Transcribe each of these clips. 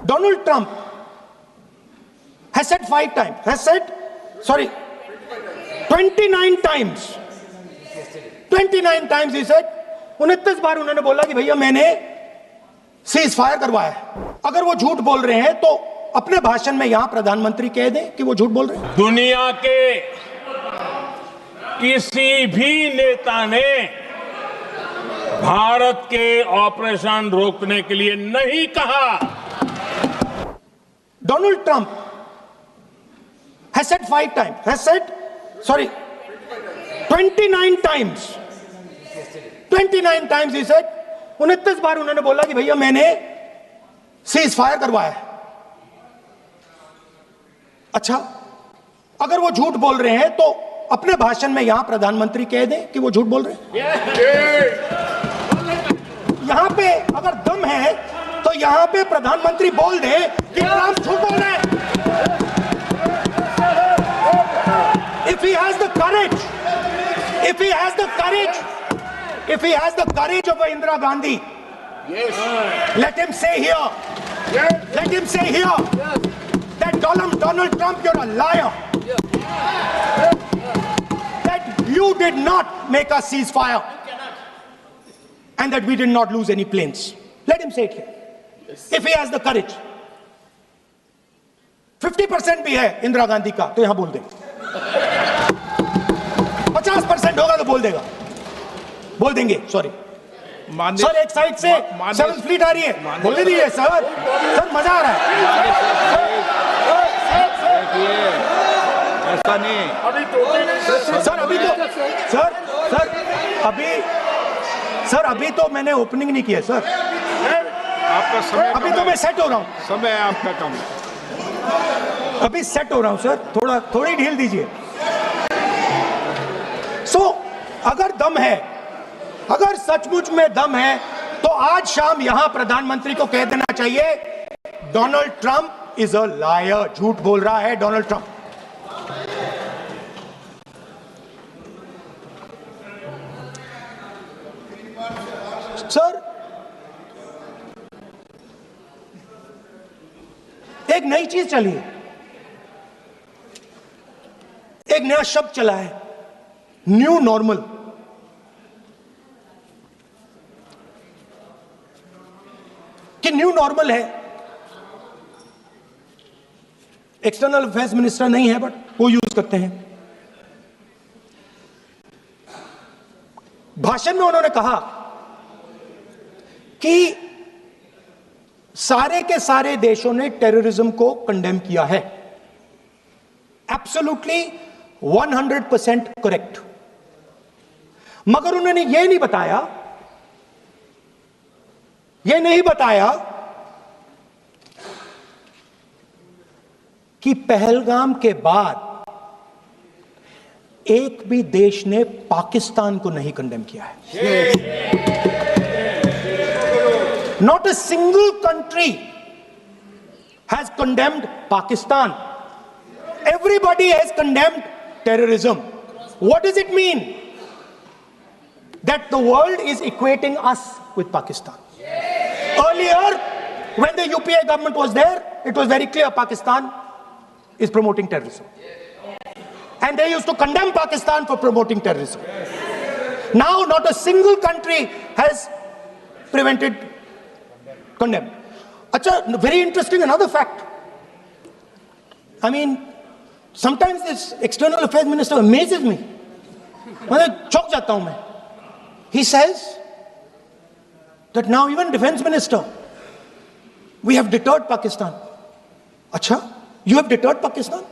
Donald Trump has said 5 times, 29 times. 29 times he said, 29 बार उन्होंने बोला कि भैया मैंने सीज फायर करवाया है। अगर वो झूठ बोल रहे हैं तो अपने भाषण में यहां प्रधानमंत्री कह दें कि वो झूठ बोल रहे हैं। दुनिया के किसी भी नेता ने भारत के ऑपरेशन रोकने के लिए नहीं कहा। Donald Trump has said 5 times, 29 times. 29 times he said, 29 बार उन्होंने बोला कि भैया मैंने सीज फायर करवाया है। अच्छा, अगर वो झूठ बोल रहे हैं तो अपने भाषण में यहां प्रधानमंत्री कह दें कि वो झूठ बोल रहे हैं। यहां पे अगर दम है तो यहां पे प्रधानमंत्री बोल दे कि ट्रंप झूठ बोल रहे हैं। If he has the courage of Indira Gandhi, let him say here that Donald Trump, you're a liar. That you did not make a ceasefire and that we did not lose any planes. Let him say it here. If he has the courage. 50% भी है इंदिरा गांधी का तो यहां बोल देंगे। 50% होगा तो बोल देंगे सॉरी सर। एक साइड से 7th फ्लीट आ रही है, बोल दीजिए सर मजा आ रहा है। ऐसा नहीं सर अभी तो मैंने ओपनिंग नहीं किया सर। आपका समय अभी तो मैं सेट हो रहा हूं। समय है आपका कम। अभी सेट हो रहा हूं सर, थोड़ी ढील दीजिए। अगर दम है, अगर सचमुच में दम है तो आज शाम यहां प्रधानमंत्री को कह देना चाहिए Donald Trump is a liar, झूठ बोल रहा है डोनाल्ड ट्रंप। सर एक नई चीज चली है, एक नया शब्द चला है, न्यू नॉर्मल। कि न्यू नॉर्मल है, एक्सटर्नल अफेयर्स मिनिस्टर नहीं है बट वो यूज करते हैं। भाषण में उन्होंने कहा कि सारे के सारे देशों ने टेररिज्म को कंडेम किया है। Absolutely 100% correct. मगर उन्होंने यह नहीं बताया कि पहलगाम के बाद एक भी देश ने पाकिस्तान को नहीं कंडेम किया है। Not a single country has condemned Pakistan. Everybody has condemned terrorism. What does it mean? That the world is equating us with Pakistan. Earlier, when the UPA government was there, it was very clear Pakistan is promoting terrorism. And they used to condemn Pakistan for promoting terrorism. Now, not a single country has condemned. Achha, very interesting, another fact. I mean, sometimes this external affairs minister amazes me. मैं चौंक जाता हूं मैं. He says that now even defense minister, we have deterred Pakistan. Achha, you have deterred Pakistan?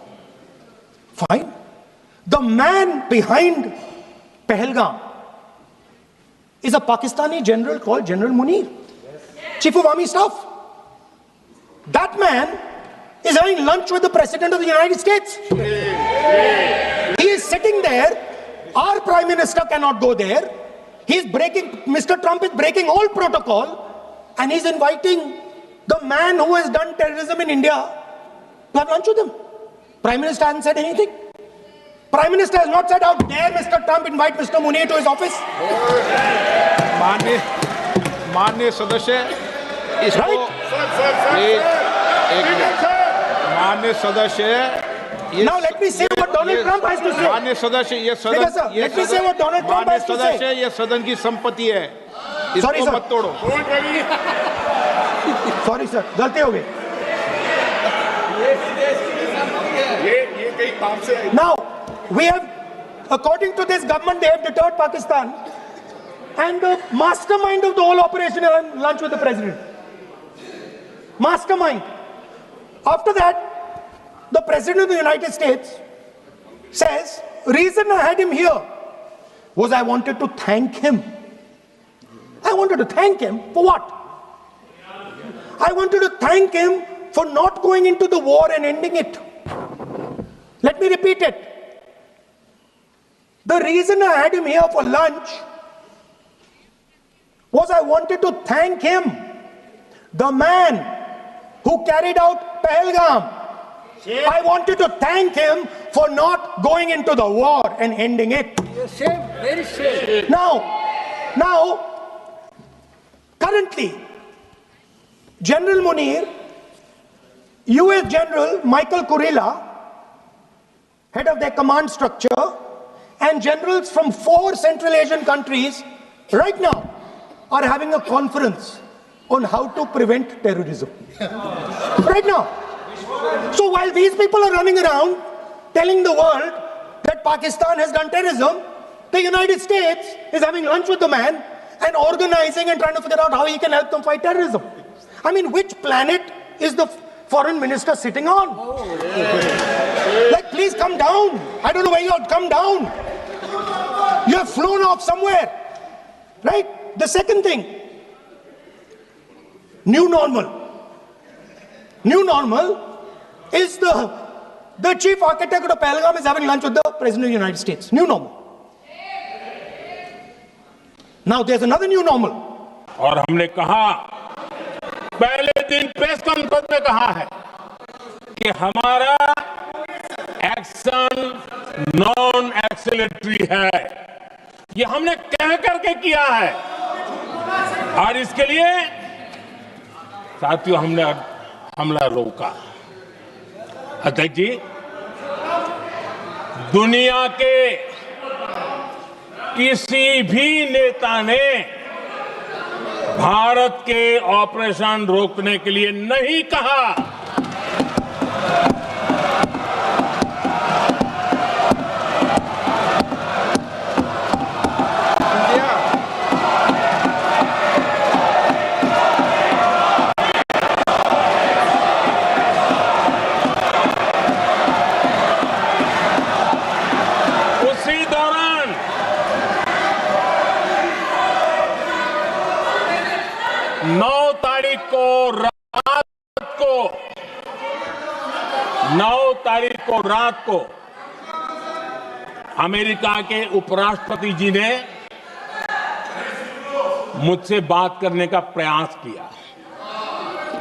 Fine. The man behind Pahalgam is a Pakistani general called General Munir, Chief of Army Staff. That man is having lunch with the President of the United States. He is sitting there. Our Prime Minister cannot go there. Mr. Trump is breaking all protocol and he's inviting the man who has done terrorism in India to have lunch with him. Prime Minister hasn't said anything. Prime Minister has not said, how dare Mr. Trump invite Mr. Munir to his office? माननीय सदस्य, right? माननीय सदस्य, Now let me say what Donald Trump has to say. माननीय सदस्य, ये Speaker sir, सदन, ये let me say what Donald Trump माननीय has to say. सदस्य, ये सदन की संपत्ति है, Sorry, इसको sir. मत तोड़ो। Sorry sir, गलती हो गई. ये कई काम से Now, we have, according to this government, they have deterred Pakistan, and the mastermind of the whole operation is lunch with the president. Mastermind. After that, the president of the United States says, reason I had him here was I wanted to thank him. I wanted to thank him for what? I wanted to thank him for not going into the war and ending it. Let me repeat it. The reason I had him here for lunch was I wanted to thank him, the man who carried out Pahalgam. I wanted to thank him for not going into the war and ending it. Shame, very shame. Now, currently, General Munir, US General Michael Kurilla, head of their command structure, and generals from 4 Central Asian countries right now are having a conference on how to prevent terrorism. Right now. So while these people are running around telling the world that Pakistan has done terrorism, the United States is having lunch with the man and organizing and trying to figure out how he can help them fight terrorism. I mean, which planet is the foreign minister sitting on? Like, please come down. I don't know where you are. Come down. You have flown off somewhere. Right? The second thing, new normal. New normal is the chief architect of the Pahalgam is having lunch with the President of the United States. New normal. Now there's another new normal. और हमने कहा, पहले दिन press conference में कहा है कि हमारा एक्शन नॉन एक्सेलेटरी है. ये हमने कह करके किया है और इसके लिए साथियों हमने हमला रोका. अध्यक्ष जी, दुनिया के किसी भी नेता ने भारत के ऑपरेशन रोकने के लिए नहीं कहा. उसी दौरान 9 तारीख को रात को अमेरिका के उपराष्ट्रपति जी ने मुझसे बात करने का प्रयास किया.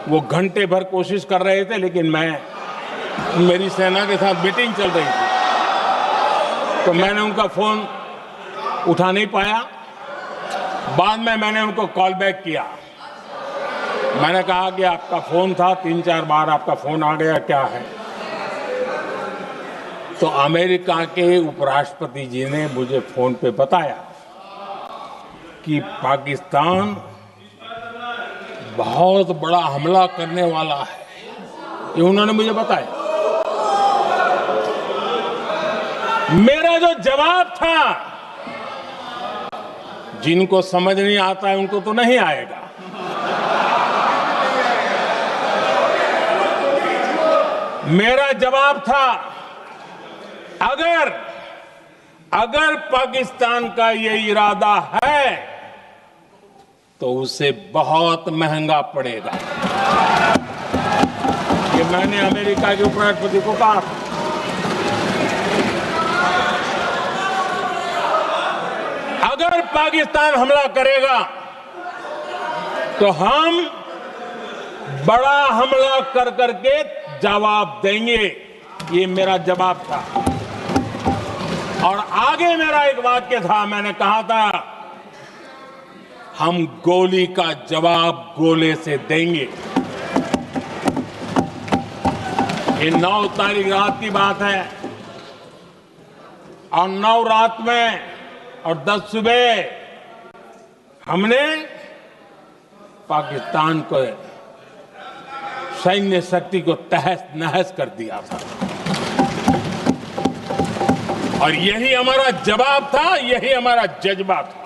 वो घंटे भर कोशिश कर रहे थे, लेकिन मेरी सेना के साथ मीटिंग चल रही थी, तो मैंने उनका फोन उठा नहीं पाया. बाद में मैंने उनको कॉल बैक किया. मैंने कहा कि आपका फोन था, 3-4 बार आपका फोन आ गया, क्या है? तो अमेरिका के उपराष्ट्रपति जी ने मुझे फोन पे बताया कि पाकिस्तान बहुत बड़ा हमला करने वाला है. ये उन्होंने मुझे बताया. मेरा जो जवाब था, जिनको समझ नहीं आता है उनको तो नहीं आएगा. मेरा जवाब था, अगर पाकिस्तान का ये इरादा है तो उसे बहुत महंगा पड़ेगा. ये मैंने अमेरिका के उपराष्ट्रपति को कहा. अगर पाकिस्तान हमला करेगा तो हम बड़ा हमला कर करके जवाब देंगे. ये मेरा जवाब था. और आगे मेरा एक वाक्य था, मैंने कहा था, हम गोली का जवाब गोले से देंगे. ये 9 तारीख रात की बात है और 9 रात में और 10 सुबह हमने पाकिस्तान को सैन्य शक्ति को तहस नहस कर दिया था और यही हमारा जवाब था, यही हमारा जज्बा था।